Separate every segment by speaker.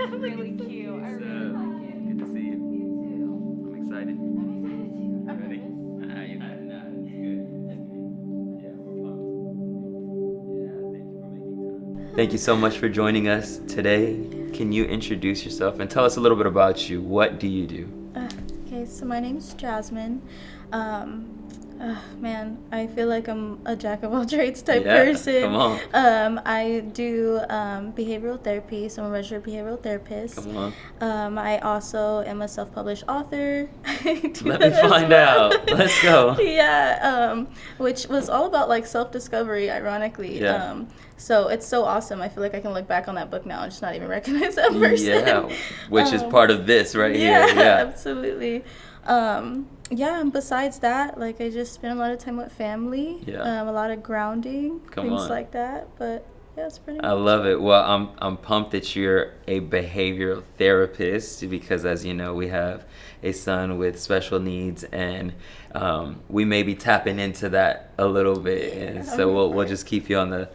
Speaker 1: really cute. I really like it.
Speaker 2: Good to see you.
Speaker 1: You too.
Speaker 2: I'm excited.
Speaker 1: I'm excited too. I'm
Speaker 2: Ready?
Speaker 1: nervous.
Speaker 2: You're not. Nah, it's good. It's good. Yeah, we're pumped. Yeah, thank you for making time. Thank you so much for joining us today. Can you introduce yourself and tell us a little bit about you? What do you do?
Speaker 3: Okay, so my name's Jazmine. Man, I feel like I'm a jack of all trades type person.
Speaker 2: Come on.
Speaker 3: I do behavioral therapy, so I'm a registered behavioral therapist.
Speaker 2: Come on.
Speaker 3: I also am a self-published author.
Speaker 2: Let me find out. Let's go.
Speaker 3: Yeah, which was all about like self-discovery, ironically.
Speaker 2: Yeah.
Speaker 3: So it's so awesome. I feel like I can look back on that book now and just not even recognize that person.
Speaker 2: Yeah, which is part of this right here. Yeah.
Speaker 3: Absolutely. Yeah, and besides that, like I just spend a lot of time with family.
Speaker 2: Yeah.
Speaker 3: A lot of grounding,
Speaker 2: Come
Speaker 3: things
Speaker 2: on.
Speaker 3: like that. But yeah, it's pretty
Speaker 2: I
Speaker 3: much
Speaker 2: love it. Well, I'm pumped that you're a behavioral therapist because, as you know, we have a son with special needs, and we may be tapping into that a little bit, and so we'll just keep you on the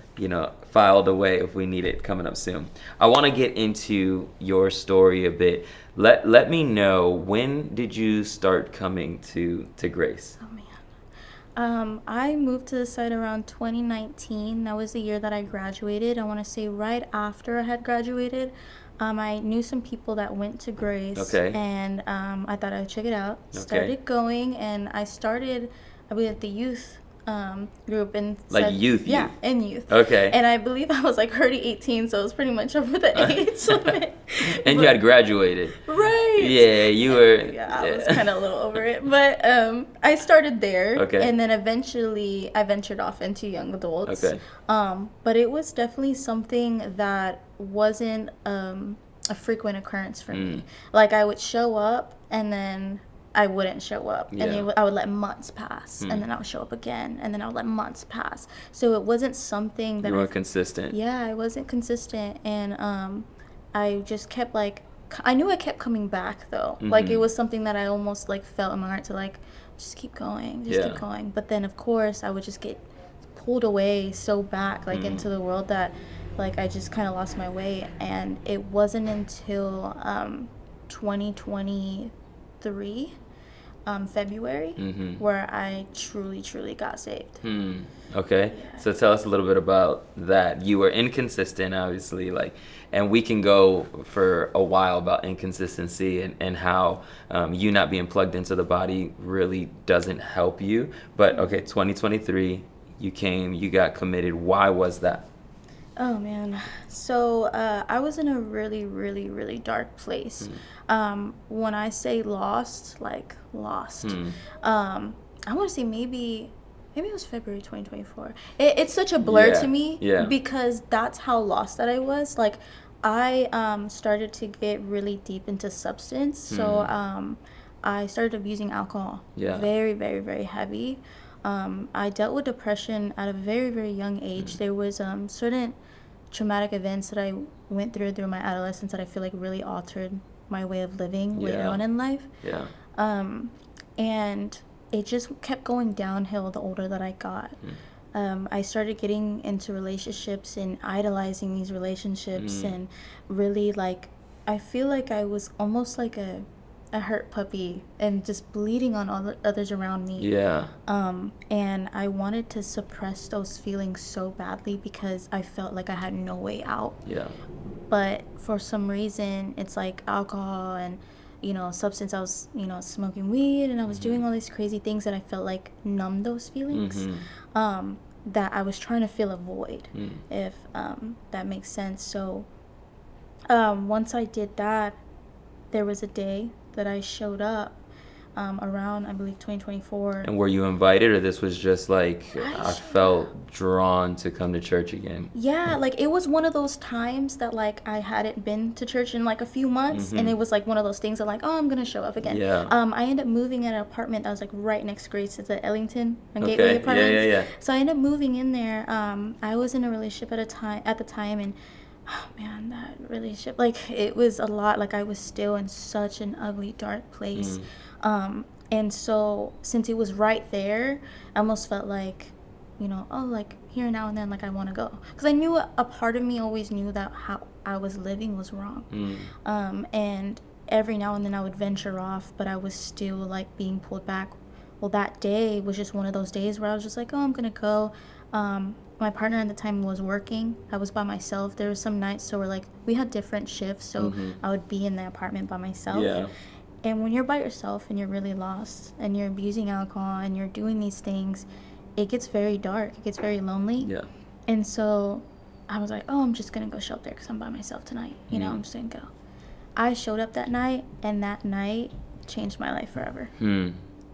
Speaker 2: filed away if we need it coming up soon. I want to get into your story a bit. Let me know, when did you start coming to Grace?
Speaker 3: Oh man. I moved to the site around 2019. That was the year that I graduated. I want to say right after I had graduated. I knew some people that went to Grace.
Speaker 2: Okay.
Speaker 3: And I thought I'd check it out. Started going, and I started, I believe, at the youth group and
Speaker 2: Like
Speaker 3: said,
Speaker 2: youth.
Speaker 3: in youth.
Speaker 2: Okay.
Speaker 3: And I believe I was like already 18, so it was pretty much over the age limit.
Speaker 2: And you had graduated.
Speaker 3: Right.
Speaker 2: Yeah, you were.
Speaker 3: Yeah, I was kind of a little over it, but I started there,
Speaker 2: Okay.
Speaker 3: and then eventually I ventured off into young adults.
Speaker 2: Okay.
Speaker 3: But it was definitely something that wasn't a frequent occurrence for me. Like I would show up, and then I wouldn't show up, and I would let months pass, and then I would show up again, and then I would let months pass. So it wasn't something that
Speaker 2: You weren't consistent.
Speaker 3: Yeah, I wasn't consistent, and I just kept like, I knew I kept coming back though. Like it was something that I almost like felt in my heart to like, just keep going, keep going. But then of course I would just get pulled away so back like into the world that like I just kind of lost my way. And it wasn't until 2023 February where I truly got saved.
Speaker 2: Okay. So tell us a little bit about that. You were inconsistent, obviously, and we can go for a while about inconsistency and how you not being plugged into the body really doesn't help you. But okay, 2023, you came, you got committed. Why was that?
Speaker 3: Oh man, so I was in a really dark place. When I say lost, like lost. I want to say maybe it was February 2024. It's such a blur to me because that's how lost that I was. Like I started to get really deep into substance. So I started abusing alcohol. Very heavy. I dealt with depression at a very young age. There was certain traumatic events that I went through my adolescence that I feel like really altered my way of living later on in life. And it just kept going downhill the older that I got. I started getting into relationships and idolizing these relationships and really like, I feel like I was almost like a hurt puppy and just bleeding on all the others around me. And I wanted to suppress those feelings so badly because I felt like I had no way out. But for some reason, it's like alcohol and, substance. I was, smoking weed and I was doing all these crazy things that I felt like numbed those feelings. That I was trying to fill a void, if that makes sense. So once I did that, there was a day that I showed up around, I believe, 2024.
Speaker 2: And were you invited, or this was just like, I felt drawn to come to church again?
Speaker 3: Yeah, like it was one of those times that like I hadn't been to church in like a few months, and it was like one of those things that like, oh, I'm gonna show up again. I ended up moving in an apartment that was like right next to Grace. It's at Ellington and Gateway Apartments. So I ended up moving in there. I was in a relationship at the time, and oh man, that relationship, like it was a lot. Like I was still in such an ugly, dark place. And so since it was right there, I almost felt like, you know, oh, like here and now and then, like I want to go, because I knew a part of me always knew that how I was living was wrong. And every now and then I would venture off, but I was still like being pulled back. Well, that day was just one of those days where I was just like, oh, I'm gonna go. My partner at the time was working. I was by myself. There were some nights so we had different shifts, so I would be in the apartment by myself.
Speaker 2: Yeah.
Speaker 3: And when you're by yourself and you're really lost and you're abusing alcohol and you're doing these things, it gets very dark. It gets very lonely.
Speaker 2: Yeah.
Speaker 3: And so I was like, oh, I'm just going to go show up there because I'm by myself tonight. You know, I'm just going to go. I showed up that night, and that night changed my life forever.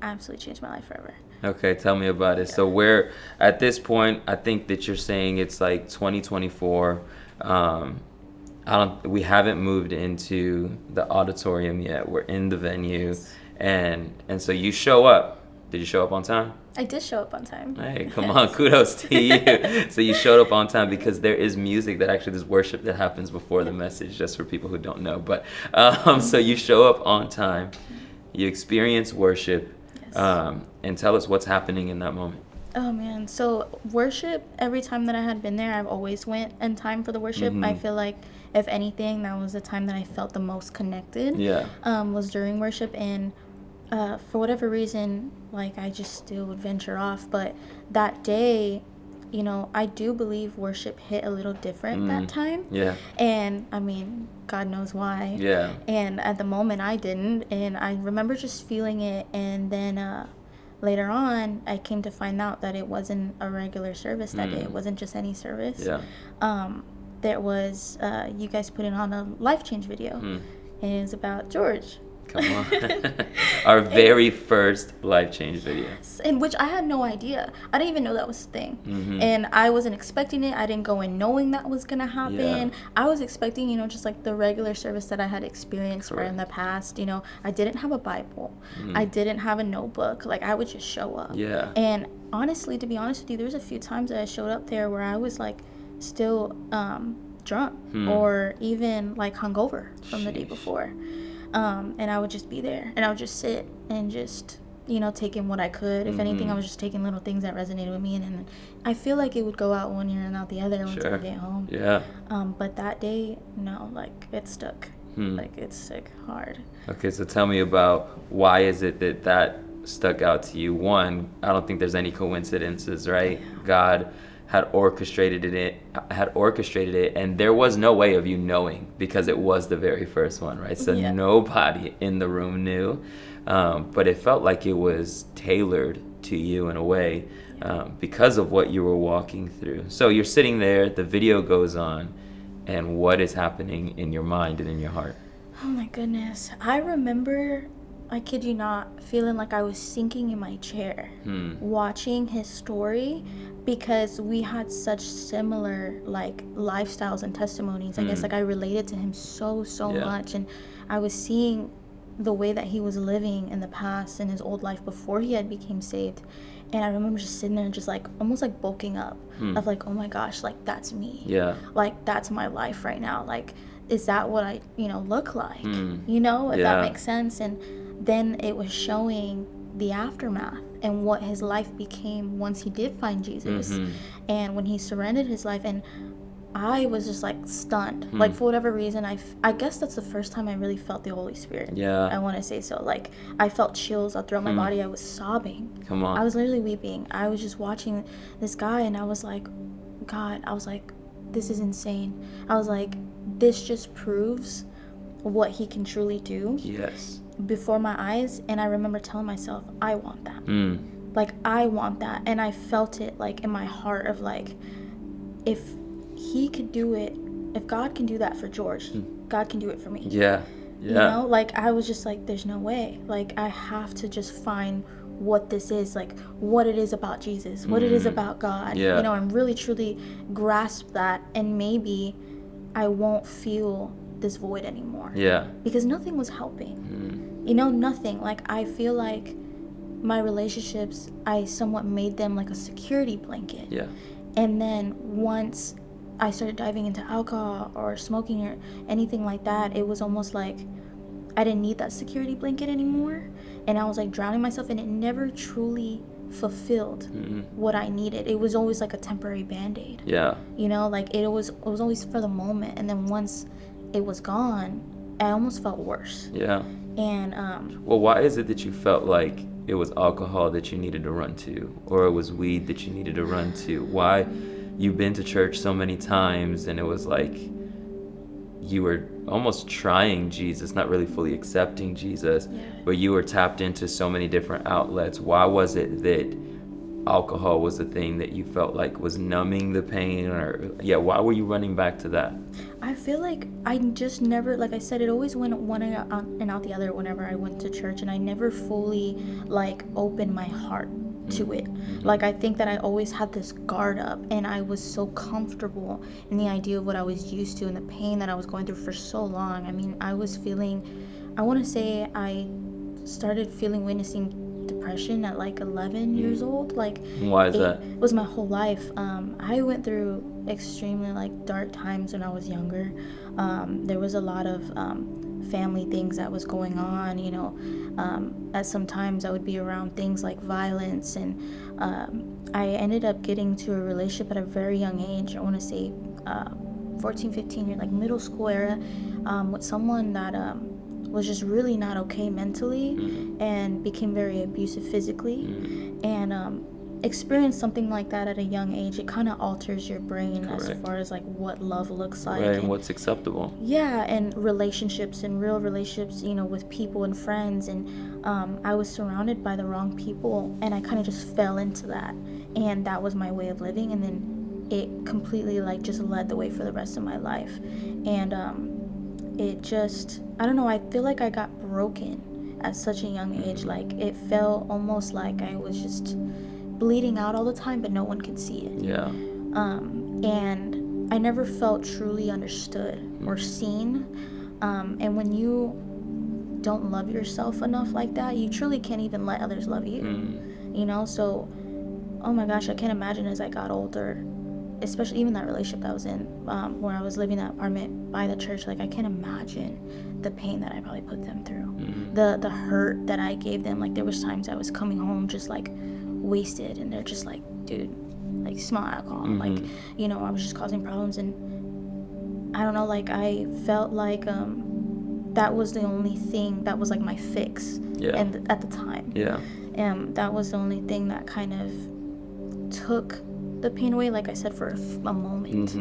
Speaker 3: Absolutely changed my life forever.
Speaker 2: Okay, tell me about it. So where, at this point, I think that you're saying it's like 2024. We haven't moved into the auditorium yet. We're in the venue, and so you show up. Did you show up on time?
Speaker 3: I did show up on time.
Speaker 2: Hey, come on, kudos to you. So you showed up on time, because there is music that actually, there's worship that happens before the message, just for people who don't know. But so you show up on time, you experience worship, and tell us what's happening in that moment.
Speaker 3: Oh man, so worship, every time that I had been there, I've always went in time for the worship. I feel like, if anything, that was the time that I felt the most connected. Was during worship. And for whatever reason, like, I just still would venture off. But that day, you know, I do believe worship hit a little different that time. And I mean, God knows why. And at the moment I didn't, and I remember just feeling it. And then later on, I came to find out that it wasn't a regular service that day. It wasn't just any service. There was, you guys put it on a life change video, and it was about George.
Speaker 2: Come on. Our very first life change video.
Speaker 3: In which I had no idea. I didn't even know that was a thing. And I wasn't expecting it. I didn't go in knowing that was going to happen. I was expecting, you know, just like the regular service that I had experienced where in the past, you know, I didn't have a Bible. I didn't have a notebook. Like, I would just show up. And honestly, to be honest with you, there's a few times that I showed up there where I was like still drunk or even like hungover from the day before. And I would just be there, and I would just sit and just, you know, take in what I could. If anything, I was just taking little things that resonated with me, and then I feel like it would go out one ear and out the other once I get home. But that day, no, like, it stuck. Like, it stuck hard. Okay,
Speaker 2: so tell me about, why is it that stuck out to you? One, I don't think there's any coincidences, right? God had orchestrated it, and there was no way of you knowing, because it was the very first one, right? So nobody in the room knew, but it felt like it was tailored to you in a way, because of what you were walking through. So you're sitting there, the video goes on, and what is happening in your mind and in your heart?
Speaker 3: Oh my goodness. I remember, I kid you not, feeling like I was sinking in my chair, watching his story, because we had such similar like lifestyles and testimonies. I guess like I related to him so much, and I was seeing the way that he was living in the past, in his old life before he had became saved. And I remember just sitting there and just like almost like bulking up of like, oh my gosh, like that's me. Like, that's my life right now. Like, is that what I, you know, look like? You know, if that makes sense. And then it was showing the aftermath and what his life became once he did find Jesus, and when he surrendered his life. And I was just like stunned. Like, for whatever reason, I guess that's the first time I really felt the Holy Spirit. I want to say so. Like, I felt chills all throughout my body. I was sobbing.
Speaker 2: Come on.
Speaker 3: I was literally weeping. I was just watching this guy, and I was like, God, I was like, this is insane. I was like, this just proves what he can truly do before my eyes. And I remember telling myself, I want that. Like, I want that. And I felt it like in my heart of like, if he could do it, if God can do that for George, God can do it for me. You know, like, I was just like, there's no way. Like, I have to just find what this is, like, what it is about Jesus, what it is about God, you know, and really truly grasp that. And maybe I won't feel this void anymore. Because nothing was helping. You know, nothing. Like, I feel like my relationships, I somewhat made them like a security blanket. And then once I started diving into alcohol or smoking or anything like that, it was almost like I didn't need that security blanket anymore. And I was like drowning myself, and it never truly fulfilled what I needed. It was always like a temporary band-aid.
Speaker 2: Yeah.
Speaker 3: You know, like it was always for the moment, and then once it was gone, I almost felt worse.
Speaker 2: Yeah.
Speaker 3: And
Speaker 2: Well, why is it that you felt like it was alcohol that you needed to run to, or it was weed that you needed to run to? Why? You've been to church so many times, and it was like you were almost trying Jesus, not really fully accepting Jesus, but you were tapped into so many different outlets. Why was it that alcohol was the thing that you felt like was numbing the pain? Or why were you running back to that?
Speaker 3: I feel like I just never, like I said, it always went one out and out the other whenever I went to church, and I never fully like opened my heart to it. Like I think that I always had this guard up, and I was so comfortable in the idea of what I was used to and the pain that I was going through for so long. I mean, I was feeling, I want to say I started witnessing depression at like 11 years old. Like,
Speaker 2: why is that?
Speaker 3: It was my whole life. I went through extremely like dark times when I was younger. There was a lot of family things that was going on, you know. At some times I would be around things like violence, and I ended up getting to a relationship at a very young age. I want to say 14, 15 years, like middle school era, with someone that was just really not okay mentally, and became very abusive physically, and experienced something like that at a young age. It kind of alters your brain. Correct. As far as like what love looks like,
Speaker 2: right, and what's acceptable.
Speaker 3: Yeah, and relationships, and real relationships, you know, with people and friends. And I was surrounded by the wrong people, and I kind of just fell into that, and that was my way of living. And then it completely like just led the way for the rest of my life. And it just, I don't know, I feel like I got broken at such a young age. Like it felt almost like I was just bleeding out all the time, but no one could see it.
Speaker 2: Yeah.
Speaker 3: And I never felt truly understood or seen. And when you don't love yourself enough like that, you truly can't even let others love you. You know, so oh my gosh, I can't imagine as I got older, especially even that relationship that I was in, where I was living in that apartment by the church. Like I can't imagine the pain that I probably put them through, the hurt that I gave them. Like there was times I was coming home just like wasted, and they're just like, dude, like smell alcohol. Like, you know, I was just causing problems. And I don't know, like I felt like that was the only thing that was like my fix. And at the time, that was the only thing that kind of took the pain away. Like I said, for a moment.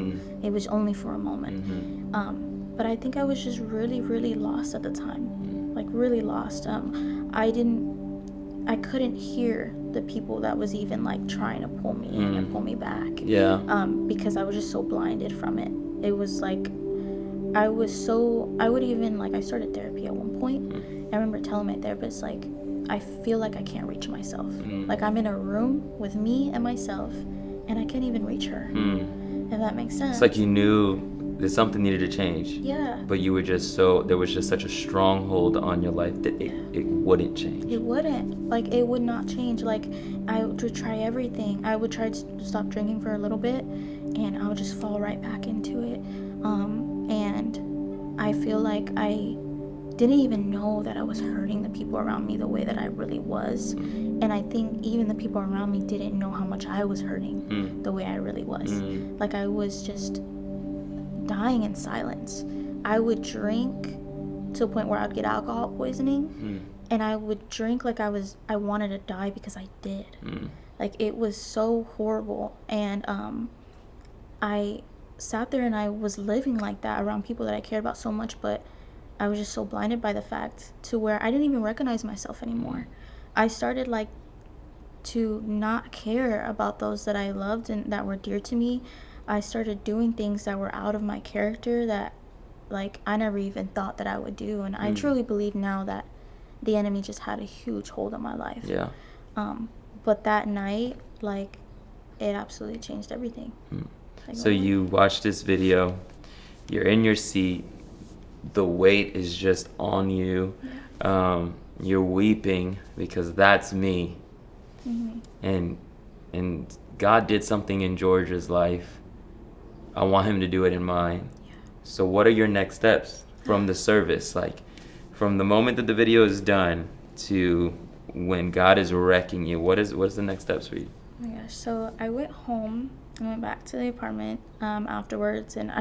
Speaker 3: It was only for a moment. But I think I was just really, really lost at the time. Like really lost. I couldn't hear the people that was even like trying to pull me in and pull me back. Because I was just so blinded from it. It was like I would even like, I started therapy at one point. I remember telling my therapist, like, I feel like I can't reach myself. Like I'm in a room with me and myself, and I can't even reach her. If that makes sense.
Speaker 2: It's like you knew that something needed to change.
Speaker 3: Yeah.
Speaker 2: But you were just there was just such a stronghold on your life that it wouldn't change.
Speaker 3: It wouldn't. Like it would not change. Like I would try everything. I would try to stop drinking for a little bit, and I would just fall right back into it. And I feel like I didn't even know that I was hurting the people around me the way that I really was. And I think even the people around me didn't know how much I was hurting the way I really was. Like I was just dying in silence. I would drink to a point where I'd get alcohol poisoning, and I would drink like I wanted to die, because I did. Like it was so horrible. And I sat there and I was living like that around people that I cared about so much, but I was just so blinded by the fact to where I didn't even recognize myself anymore. I started like to not care about those that I loved and that were dear to me. I started doing things that were out of my character that like I never even thought that I would do. And I truly believe now that the enemy just had a huge hold on my life.
Speaker 2: Yeah.
Speaker 3: But that night, like, it absolutely changed everything. Like,
Speaker 2: so you watch this video, you're in your seat, the weight is just on you. You're weeping because that's me. And God did something in George's life. I want him to do it in mine. So what are your next steps from the service? Like from the moment that the video is done to when God is wrecking you, what's the next steps for you?
Speaker 3: Oh my gosh. So I went home. I went back to the apartment afterwards, and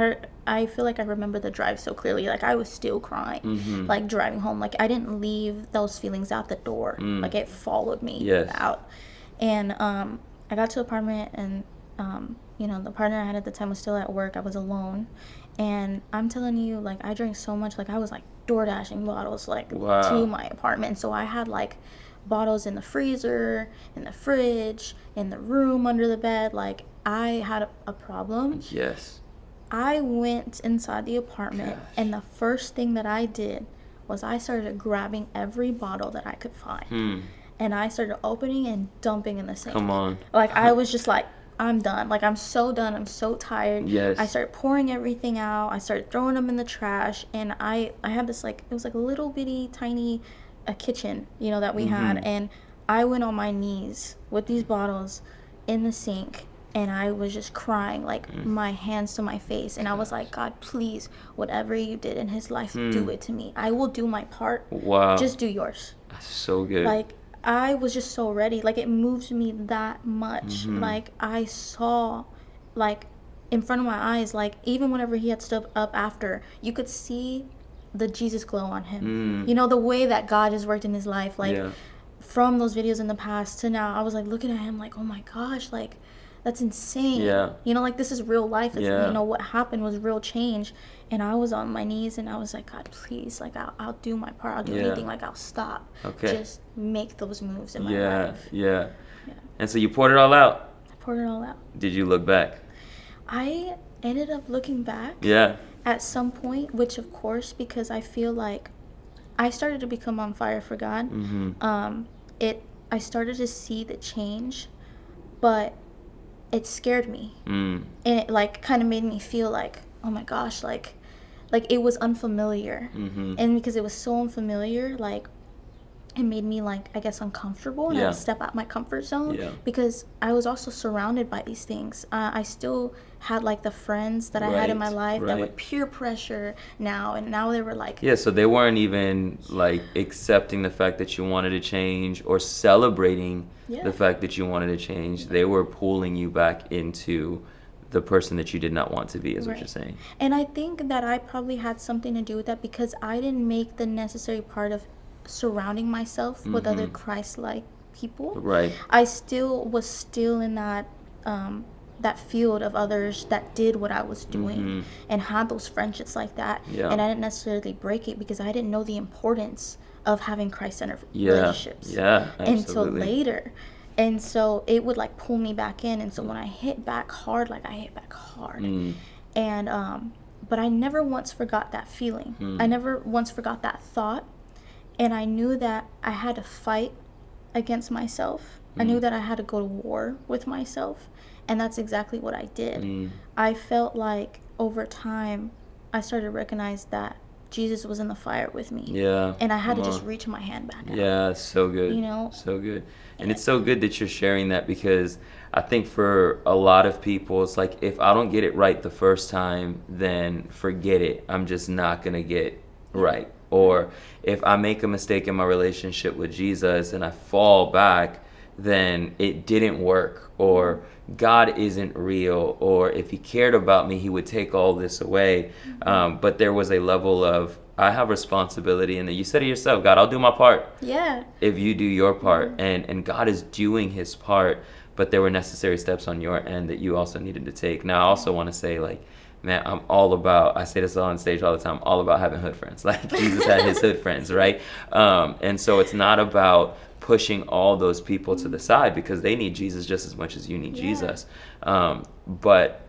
Speaker 3: I feel like I remember the drive so clearly. Like, I was still crying, like, driving home. Like, I didn't leave those feelings out the door. Like, it followed me out. And I got to the apartment, and, you know, the partner I had at the time was still at work. I was alone. And I'm telling you, like, I drank so much. Like, I was, like, door dashing bottles, like, to my apartment. So I had, like, bottles in the freezer, in the fridge, in the room under the bed. Like, I had a problem.
Speaker 2: Yes.
Speaker 3: I went inside the apartment, and the first thing that I did was I started grabbing every bottle that I could find. And I started opening and dumping in the sink.
Speaker 2: Come on.
Speaker 3: Like, I was just like, I'm done. Like, I'm so done. I'm so tired.
Speaker 2: Yes.
Speaker 3: I started pouring everything out. I started throwing them in the trash. And I had this, like, it was like a little bitty, tiny kitchen, you know, that we had. And I went on my knees with these bottles in the sink. And I was just crying, like, my hands to my face. And I was like, God, please, whatever you did in his life, do it to me. I will do my part.
Speaker 2: Wow.
Speaker 3: Just do yours.
Speaker 2: That's so good.
Speaker 3: Like, I was just so ready. Like, it moved me that much. Like, I saw, like, in front of my eyes, like, even whenever he had stuff up after, you could see the Jesus glow on him. You know, the way that God has worked in his life. Like, from those videos in the past to now, I was, like, looking at him like, oh, my gosh, like, that's insane. You know, like, this is real life. It's, you know, what happened was real change. And I was on my knees, and I was like, God, please, like, I'll do my part. I'll do anything. Like, I'll stop. Just make those moves in my life.
Speaker 2: And so you poured it all out.
Speaker 3: I poured it all out.
Speaker 2: Did you look back? I
Speaker 3: ended up looking back. At some point, which, of course, because I feel like I started to become on fire for God. I started to see the change, but it scared me. And it, like, kind of made me feel like, oh my gosh, like it was unfamiliar. And because it was so unfamiliar, like, it made me, like, I guess, uncomfortable, and I had to step out my comfort zone because I was also surrounded by these things. I still had, like, the friends that I had in my life that would peer pressure and now they were like,
Speaker 2: so they weren't even, like, accepting the fact that you wanted to change or celebrating the fact that you wanted to change. They were pulling you back into the person that you did not want to be, is what you're saying.
Speaker 3: And I think that I probably had something to do with that, because I didn't make the necessary part of surrounding myself with other Christ-like people. I was still in that that field of others that did what I was doing and had those friendships like that. And I didn't necessarily break it because I didn't know the importance of having Christ-centered relationships until later. And so it would, like, pull me back in. And so when I hit back hard, like, I hit back hard. And but I never once forgot that feeling. I never once forgot that thought. And I knew that I had to fight against myself. I knew that I had to go to war with myself. And that's exactly what I did. I felt like over time, I started to recognize that Jesus was in the fire with me. And I had to just reach my hand back out.
Speaker 2: So good.
Speaker 3: You know?
Speaker 2: So good. And it's so good that you're sharing that, because I think for a lot of people, it's like, if I don't get it right the first time, then forget it. I'm just not going to get right. Or if I make a mistake in my relationship with Jesus and I fall back, then it didn't work, or God isn't real, or if he cared about me, he would take all this away. But there was a level of, I have responsibility, and you said to yourself, God, I'll do my part. If you do your part, and God is doing his part, but there were necessary steps on your end that you also needed to take. Now, I also want to say, like, man, I'm all about, I say this on stage all the time, all about having hood friends. Like, Jesus had his hood friends, right? And so it's not about pushing all those people to the side, because they need Jesus just as much as you need Jesus. But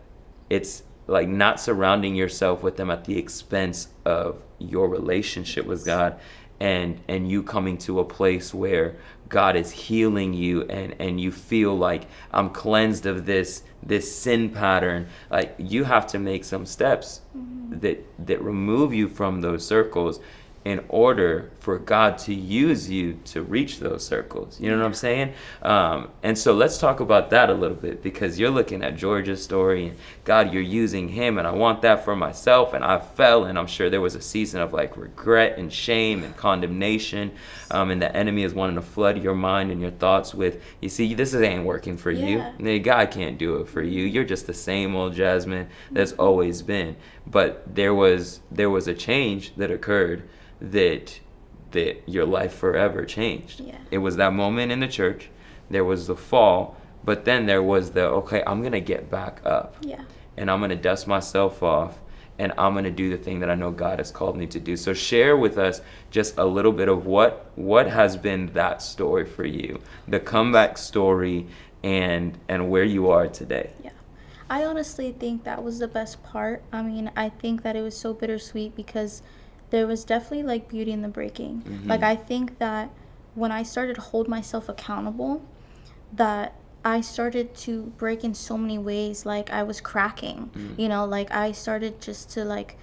Speaker 2: it's like not surrounding yourself with them at the expense of your relationship with God, and you coming to a place where God is healing you, and you feel like, I'm cleansed of this sin pattern. Like, you have to make some steps that remove you from those circles in order for God to use you to reach those circles. You know what I'm saying? And so let's talk about that a little bit, because you're looking at George's story and God, you're using him, and I want that for myself, and I fell, and I'm sure there was a season of like regret and shame and condemnation, and the enemy is wanting to flood your mind and your thoughts with, you see, this ain't working for you. God can't do it for you. You're just the same old Jazmine that's always been. But there was a change that occurred that your life forever changed. It was that moment in the church. There was the fall, but then there was okay, I'm gonna get back up. And I'm gonna dust myself off, and I'm gonna do the thing that I know God has called me to do. So share with us just a little bit of what has been that story for you, the comeback story, and where you are today.
Speaker 3: I honestly think that was the best part. I mean, I think that it was so bittersweet because there was definitely like beauty in the breaking. Like, I think that when I started to hold myself accountable, that I started to break in so many ways. Like, I was cracking, you know, like I started just to like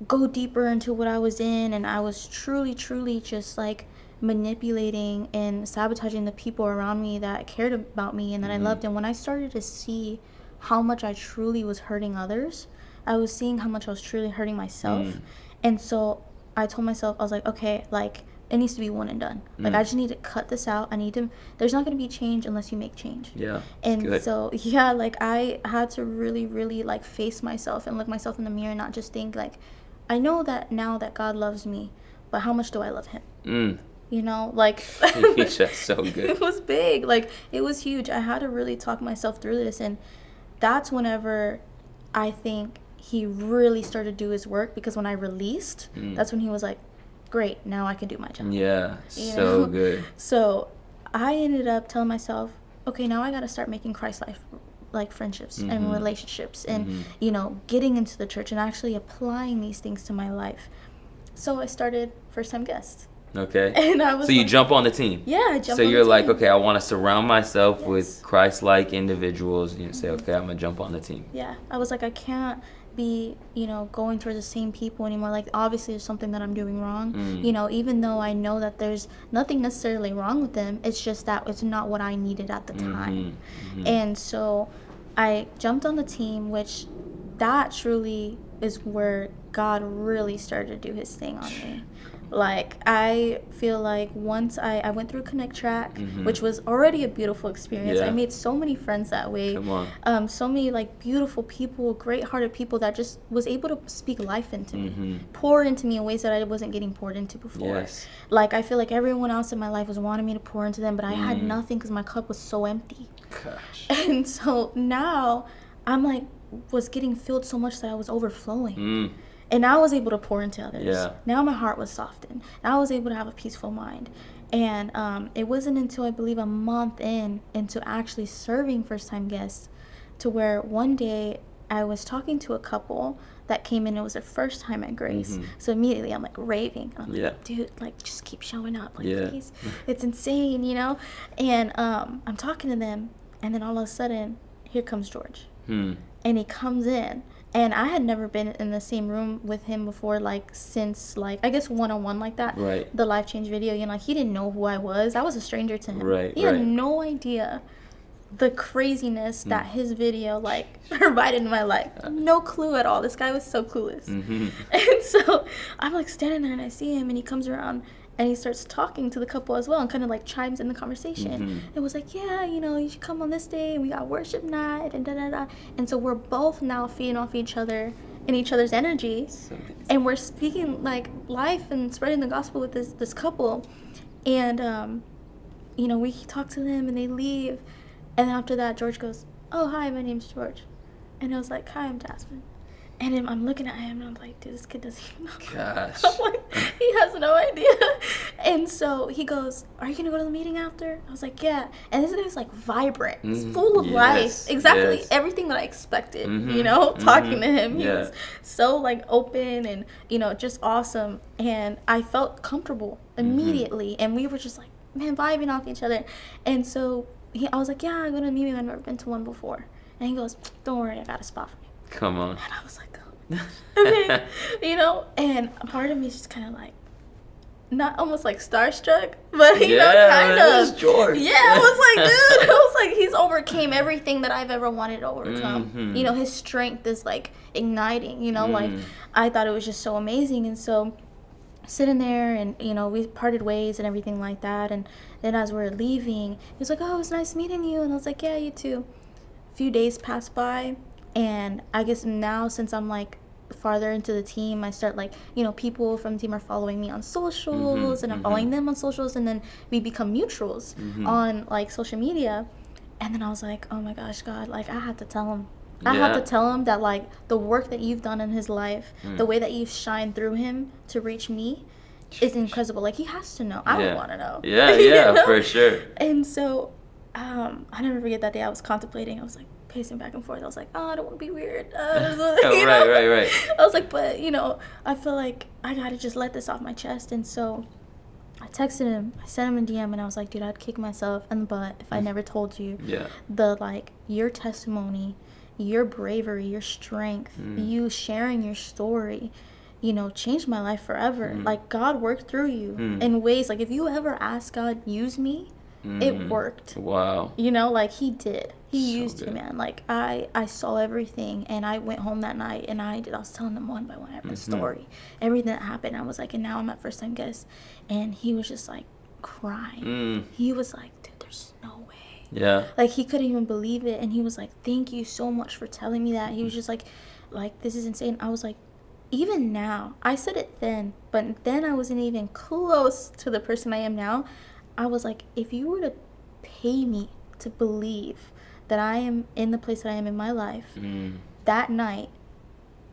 Speaker 3: go deeper into what I was in, and I was truly just like manipulating and sabotaging the people around me that cared about me and that I loved. And when I started to see how much I truly was hurting others, I was seeing how much I was truly hurting myself. And so I told myself, I was like, okay, like it needs to be one and done. Like I just need to cut this out. There's not going to be change unless you make change. And good. So like I had to really like face myself and look myself in the mirror and not just think like, I know that now that God loves me, but how much do I love him? You know, like
Speaker 2: that's so good.
Speaker 3: It was big, like it was huge. I had to really talk myself through this, and that's whenever I think he really started to do his work, because when I released, that's when he was like, great, now I can do my job.
Speaker 2: So good.
Speaker 3: So I ended up telling myself, okay, now I got to start making Christ-like like friendships and relationships and you know, getting into the church and actually applying these things to my life. So I started First Time Guest.
Speaker 2: Okay.
Speaker 3: And I was
Speaker 2: so you jump on the team.
Speaker 3: I jumped on the team.
Speaker 2: So you're like, okay, I want to surround myself with Christ-like individuals. And you say, okay, I'm going to jump on the team.
Speaker 3: I was like, I can't be, you know, going towards the same people anymore. Like, obviously there's something that I'm doing wrong. You know, even though I know that there's nothing necessarily wrong with them, it's just that it's not what I needed at the time. And so I jumped on the team, which that truly is where God really started to do his thing on me. Like, I feel like once I went through Connect Track, which was already a beautiful experience. I made so many friends that way. So many like beautiful people, great-hearted people that just was able to speak life into me, pour into me in ways that I wasn't getting poured into before. Like, I feel like everyone else in my life was wanting me to pour into them, but I had nothing because my cup was so empty. And so now I'm like, was getting filled so much that I was overflowing. And I was able to pour into others. Now my heart was softened. I was able to have a peaceful mind. And it wasn't until I believe a month into actually serving First Time Guests, to where one day I was talking to a couple that came in. It was their first time at Grace. So immediately I'm like raving. I'm like, dude, like just keep showing up. Like, please. It's insane, you know? And I'm talking to them, and then all of a sudden, here comes George. And he comes in. And I had never been in the same room with him before, like, since, like, I guess one-on-one like that. The Life Change video, you know, like, he didn't know who I was. I was a stranger to him. He had no idea the craziness that his video, like, provided in my life. No clue at all. This guy was so clueless. And so I'm, like, standing there, and I see him, and he comes around, and he starts talking to the couple as well, and kind of like chimes in the conversation. It was like, yeah, you know, you should come on this day, and we got worship night, and da-da-da. And so we're both now feeding off each other and each other's energy. And we're speaking like life and spreading the gospel with this couple. And, you know, we talk to them, and they leave. And then after that, George goes, oh, hi, my name's George. And I was like, hi, I'm Jazmine. And then I'm looking at him, and I'm like, dude, this kid doesn't even know. I'm like, he has no idea. And so he goes, are you going to go to the meeting after? I was like, yeah. And this guy's like vibrant. He's full of life. Exactly. Everything that I expected, you know, talking to him. He was so like open and, you know, just awesome. And I felt comfortable immediately. And we were just like, man, vibing off each other. And so I was like, yeah, I'm going to the meeting. I've never been to one before. And he goes, don't worry, I got a spot for you.
Speaker 2: Come on.
Speaker 3: And I was like, oh, okay, you know, and a part of me is just kind of like, not almost like starstruck, but you know,
Speaker 2: Yeah,
Speaker 3: kind
Speaker 2: it
Speaker 3: of.
Speaker 2: was George.
Speaker 3: Yeah, I was like, dude, I was like, he's overcame everything that I've ever wanted to overcome.
Speaker 2: Mhm.
Speaker 3: You know, his strength is like igniting. You know, like I thought it was just so amazing, and so sitting there, and you know, we parted ways and everything like that, and then as we were leaving, he was like, "Oh, it was nice meeting you," and I was like, "Yeah, you too." A few days passed by, and I guess now since I'm like farther into the team, I start like, you know, people from the team are following me on socials, and I'm following them on socials, and then we become mutuals on like social media. And then I was like, oh my gosh, God, like I have to tell him. I have to tell him that like the work that you've done in his life, the way that you've shined through him to reach me is incredible. Like he has to know. I would want to know.
Speaker 2: Yeah,
Speaker 3: You
Speaker 2: yeah,
Speaker 3: know?
Speaker 2: for sure.
Speaker 3: And so I never forget that day. I was contemplating. I was like pacing back and forth. I was like, oh, I don't want to be weird. You know?
Speaker 2: Right.
Speaker 3: I was like, but you know, I feel like I gotta just let this off my chest. And so I texted him. I sent him a DM, and I was like, dude, I'd kick myself in the butt if I never told you. The like your testimony, your bravery, your strength, you sharing your story, you know, changed my life forever. Like God worked through you in ways like if you ever asked God use me, it worked.
Speaker 2: Wow.
Speaker 3: You know, like he did. He
Speaker 2: So
Speaker 3: used you,
Speaker 2: good.
Speaker 3: man. Like I saw everything, and I went home that night, and I was telling them one by one every story, everything that happened. I was like, and now I'm at first time guest, and he was just like crying. He was like, dude, there's no way.
Speaker 2: Yeah.
Speaker 3: Like he couldn't even believe it, and he was like, thank you so much for telling me that. He was just like this is insane. I was like, even now, I said it then, but then I wasn't even close to the person I am now. I was like, if you were to pay me to believe that I am in the place that I am in my life that night,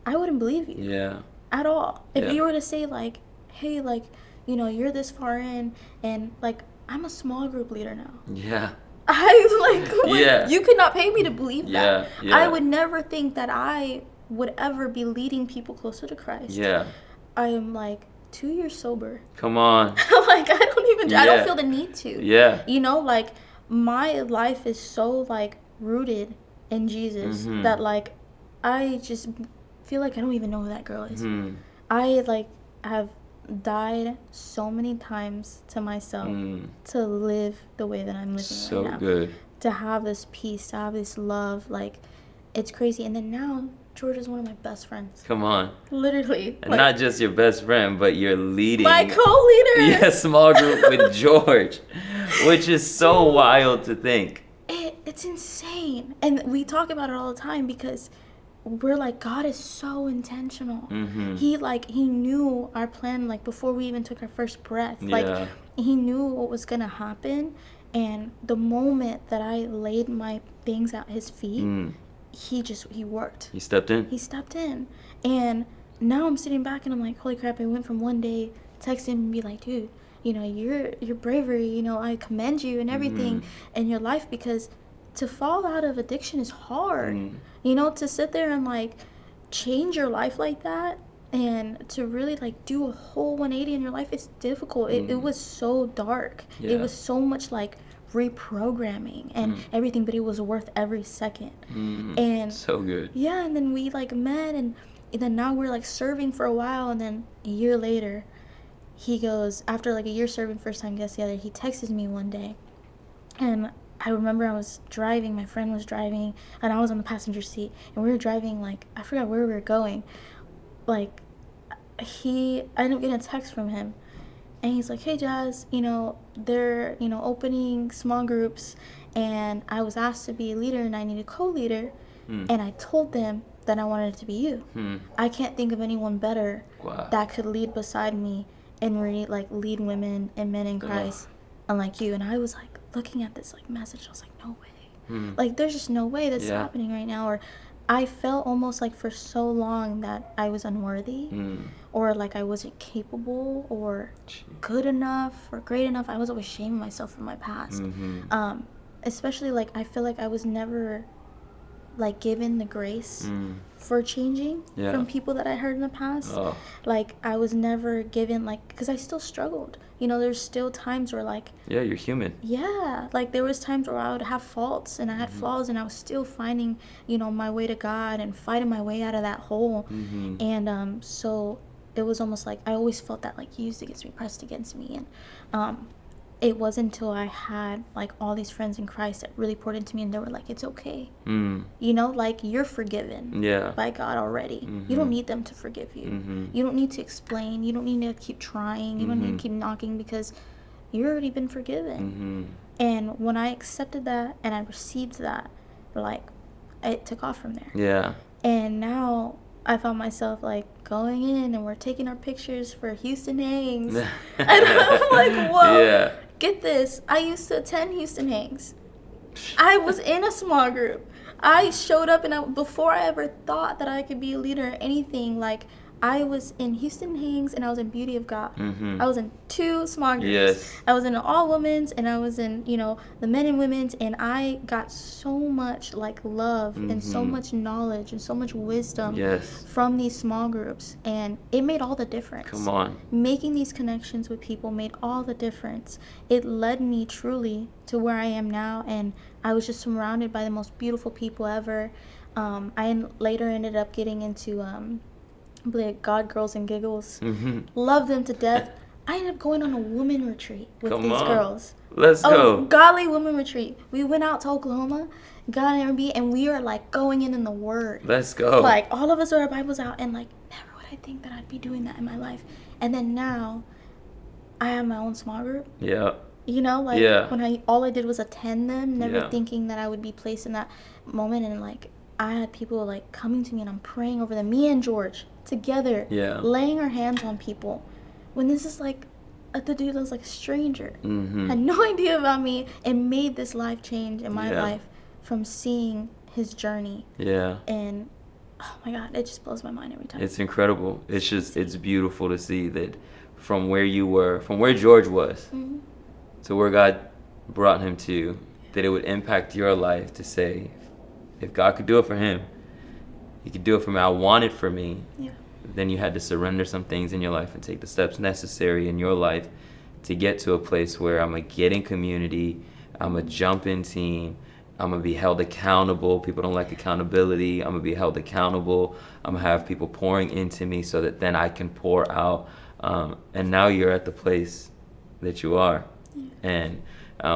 Speaker 3: I wouldn't believe you.
Speaker 2: Yeah.
Speaker 3: At all. If you were to say like, hey, like, you know, you're this far in, and like I'm a small group leader now.
Speaker 2: Yeah.
Speaker 3: You could not pay me to believe that.
Speaker 2: Yeah.
Speaker 3: I would never think that I would ever be leading people closer to Christ.
Speaker 2: Yeah.
Speaker 3: I am like 2 years sober.
Speaker 2: Come on.
Speaker 3: Like I don't feel the need to.
Speaker 2: Yeah.
Speaker 3: You know, like my life is so like rooted in Jesus that like I just feel like I don't even know who that girl is. I like have died so many times to myself to live the way that I'm living right now.
Speaker 2: So good.
Speaker 3: To have this peace, to have this love, like it's crazy. And then now George is one of my best friends.
Speaker 2: Come on.
Speaker 3: Literally.
Speaker 2: And
Speaker 3: like,
Speaker 2: not just your best friend, but you're leading.
Speaker 3: my co-leader.
Speaker 2: Yeah, small group with George, which is so wild to think.
Speaker 3: It's insane. And we talk about it all the time because we're like, God is so intentional. He knew our plan like before we even took our first breath. Like he knew what was gonna happen, and the moment that I laid my things at his feet, he worked.
Speaker 2: He stepped in?
Speaker 3: He stepped in. And now I'm sitting back and I'm like, holy crap, I went from one day texting him and be like, dude, you know, your bravery, you know, I commend you and everything in your life, because to fall out of addiction is hard. You know, to sit there and like change your life like that, and to really like do a whole 180 in your life, it's difficult. It was so dark. It was so much like reprogramming and everything, but it was worth every second. And
Speaker 2: so good.
Speaker 3: Yeah, and then we like met, and then now we're like serving for a while, and then a year later he goes, after like a year serving first time guest together, he texts me one day, and I remember I was driving, my friend was driving, and I was on the passenger seat, and we were driving, like, I forgot where we were going. Like, I ended up getting a text from him, and he's like, hey, Jazz, you know, they're, you know, opening small groups, and I was asked to be a leader, and I need a co-leader, and I told them that I wanted it to be you. I can't think of anyone better that could lead beside me and really, like, lead women and men in Christ, unlike you. And I was, like, looking at this like message, I was like, no way. Like there's just no way that's happening right now. Or I felt almost like for so long that I was unworthy, or like I wasn't capable or good enough or great enough. I was always shaming myself for my past. Especially like I feel like I was never like given the grace for changing from people that I heard in the past. Like I was never given, like, because I still struggled. You know, there's still times where like,
Speaker 2: yeah, you're human. Yeah,
Speaker 3: like there was times where I would have faults and I had flaws, and I was still finding, you know, my way to God and fighting my way out of that hole. And so it was almost like I always felt that like used against me, pressed against me. And it wasn't until I had like all these friends in Christ that really poured into me, and they were like, it's okay. You know, like, you're forgiven by God already. You don't need them to forgive you. You don't need to explain. You don't need to keep trying. You don't need to keep knocking, because you've already been forgiven. And when I accepted that and I received that, like, it took off from there.
Speaker 2: Yeah.
Speaker 3: And now I found myself like going in, and we're taking our pictures for Houston Hangs. And I'm like, whoa,
Speaker 2: Yeah.
Speaker 3: get this. I used to attend Houston Hangs. I was in a small group. I showed up, and before I ever thought that I could be a leader or anything, like, I was in Houston Hangs and I was in Beauty of God. I was in 2 small groups.
Speaker 2: Yes.
Speaker 3: I was in all women's, and I was in, you know, the men and women's, and I got so much like love and so much knowledge and so much wisdom from these small groups, and it made all the difference.
Speaker 2: Come on.
Speaker 3: Making these connections with people made all the difference. It led me truly to where I am now, and I was just surrounded by the most beautiful people ever. I later ended up getting into like God, Girls, and Giggles. Love them to death. I ended up going on a woman retreat with these girls.
Speaker 2: Let's go.
Speaker 3: Godly woman retreat. We went out to Oklahoma, got an Airbnb, and we are like going in the Word.
Speaker 2: Let's go.
Speaker 3: Like, all of us with our Bibles out, and like, never would I think that I'd be doing that in my life. And then now, I have my own small group.
Speaker 2: Yeah.
Speaker 3: You know, like, when all I did was attend them, never thinking that I would be placed in that moment. And like, I had people like coming to me, and I'm praying over them. Me and George together, laying our hands on people, when this is like the dude that was like a stranger, had no idea about me, and made this life change in my life from seeing his journey. And oh my God, it just blows my mind every time.
Speaker 2: It's incredible. It's beautiful to see that from where you were, from where George was, to where God brought him to, that it would impact your life to say, if God could do it for him, He could do it for me. I want it for me. Then you had to surrender some things in your life and take the steps necessary in your life to get to a place where I'm going to get in community, I'm going to jump in team, I'm going to be held accountable. People don't like accountability. I'm going to be held accountable. I'm going to have people pouring into me so that then I can pour out. And now you're at the place that you are. And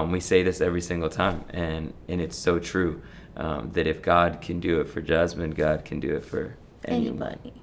Speaker 2: we say this every single time, and it's so true. That if God can do it for Jazmine, God can do it for
Speaker 3: anybody.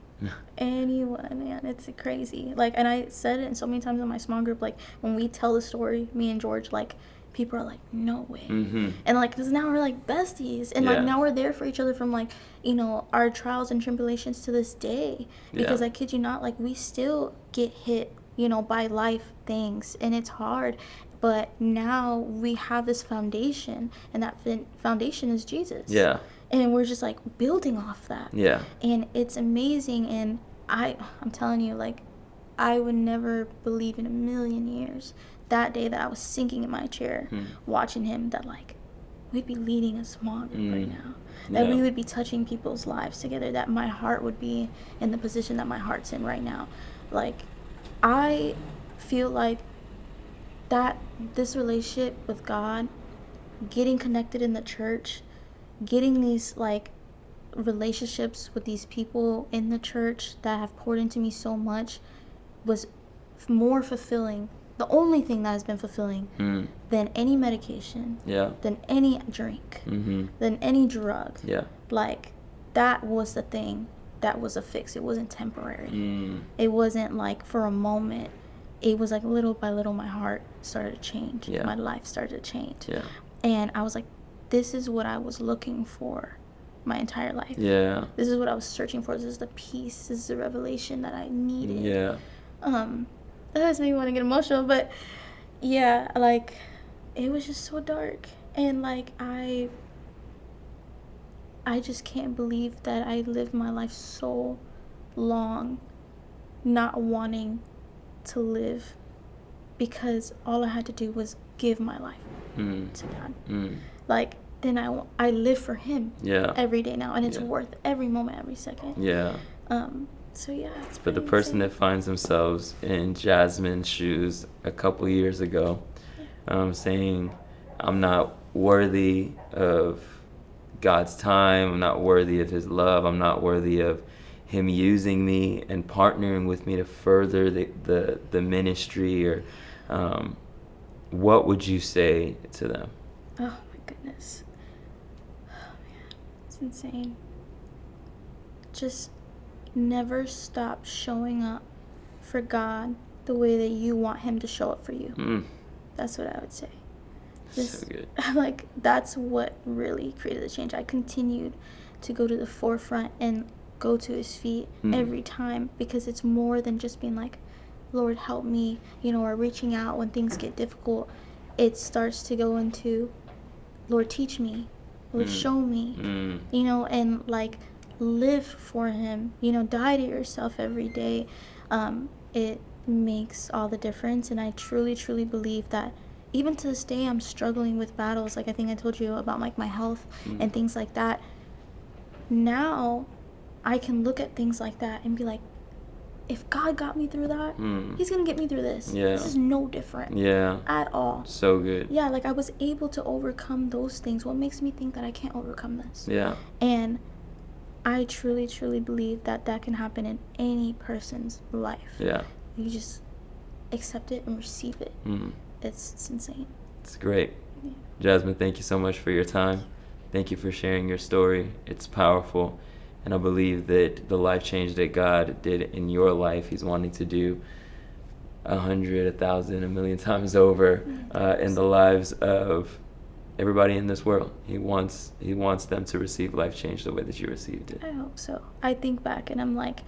Speaker 3: Anyone, man. It's crazy. Like, and I said it so many times in my small group, like, when we tell the story, me and George, like, people are like, no way. And like, because now we're like besties, and like, now we're there for each other from like, you know, our trials and tribulations to this day. Because I kid you not, like, we still get hit, you know, by life things, and it's hard. But now we have this foundation, and that foundation is Jesus. And we're just like building off that. And it's amazing. And I'm telling you, like, I would never believe in a million years that day that I was sinking in my chair watching him, that like we'd be leading a small group right now, that we would be touching people's lives together, that my heart would be in the position that my heart's in right now. Like, I feel like that this relationship with God, getting connected in the church, getting these like relationships with these people in the church that have poured into me so much, was more fulfilling, the only thing that has been fulfilling than any medication, than any drink, than any drug. Like, that was the thing that was a fix. It wasn't temporary. It wasn't like for a moment. It was like little by little my heart started to change. My life started to change. And I was like, this is what I was looking for my entire life. This is what I was searching for. This is the peace. This is the revelation that I needed. That has made me want to get emotional. But yeah, like, it was just so dark. And like, I just can't believe that I lived my life so long not wanting to live, because all I had to do was give my life to God. Like, then I live for Him every day now, and it's worth every moment, every second. So yeah, it's
Speaker 2: for the person that finds themselves in Jazmine's shoes a couple years ago, saying, I'm not worthy of God's time, I'm not worthy of His love, I'm not worthy of him using me and partnering with me to further the ministry, or what would you say to them?
Speaker 3: Oh my goodness. Oh man, it's insane. Just never stop showing up for God the way that you want him to show up for you. That's what I would say.
Speaker 2: So good.
Speaker 3: Like, that's what really created the change. I continued to go to the forefront and go to his feet every time, because it's more than just being like, Lord, help me, or reaching out when things get difficult. It starts to go into, Lord, teach me, Lord, show me, and like live for him, die to yourself every day. It makes all the difference. And I truly, truly believe that even to this day, I'm struggling with battles. Like, I think I told you about like my health and things like that. Now I can look at things like that and be like, if God got me through that, he's gonna get me through this. This is no different at all.
Speaker 2: So good.
Speaker 3: Yeah, like I was able to overcome those things. What makes me think that I can't overcome this? And I truly, truly believe that that can happen in any person's life. You just accept it and receive it. It's insane.
Speaker 2: It's great. Jazmine, thank you so much for your time. Thank you for sharing your story. It's powerful. And I believe that the life change that God did in your life, he's wanting to do 100, 1,000, 1,000,000 times over in the lives of everybody in this world. He wants them to receive life change the way that you received it.
Speaker 3: I hope so. I think back and I'm like,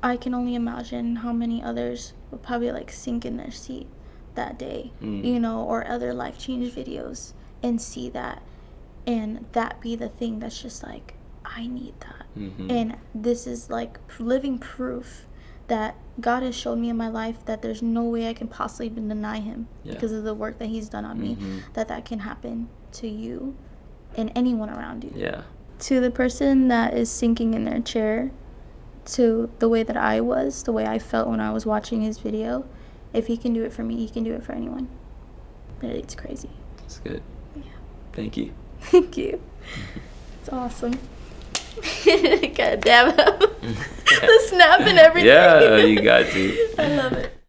Speaker 3: I can only imagine how many others would probably like sink in their seat that day, or other life change videos, and see that, and that be the thing that's just like, I need that. And this is like living proof that God has shown me in my life that there's no way I can possibly deny him because of the work that he's done on me, that can happen to you and anyone around you. To the person that is sinking in their chair, to the way that I was, the way I felt when I was watching his video, if he can do it for me, he can do it for anyone. It's crazy.
Speaker 2: That's good.
Speaker 3: Yeah.
Speaker 2: Thank you.
Speaker 3: Thank you. It's awesome. God damn it. The snap and everything.
Speaker 2: Yeah, you got to.
Speaker 3: I love it.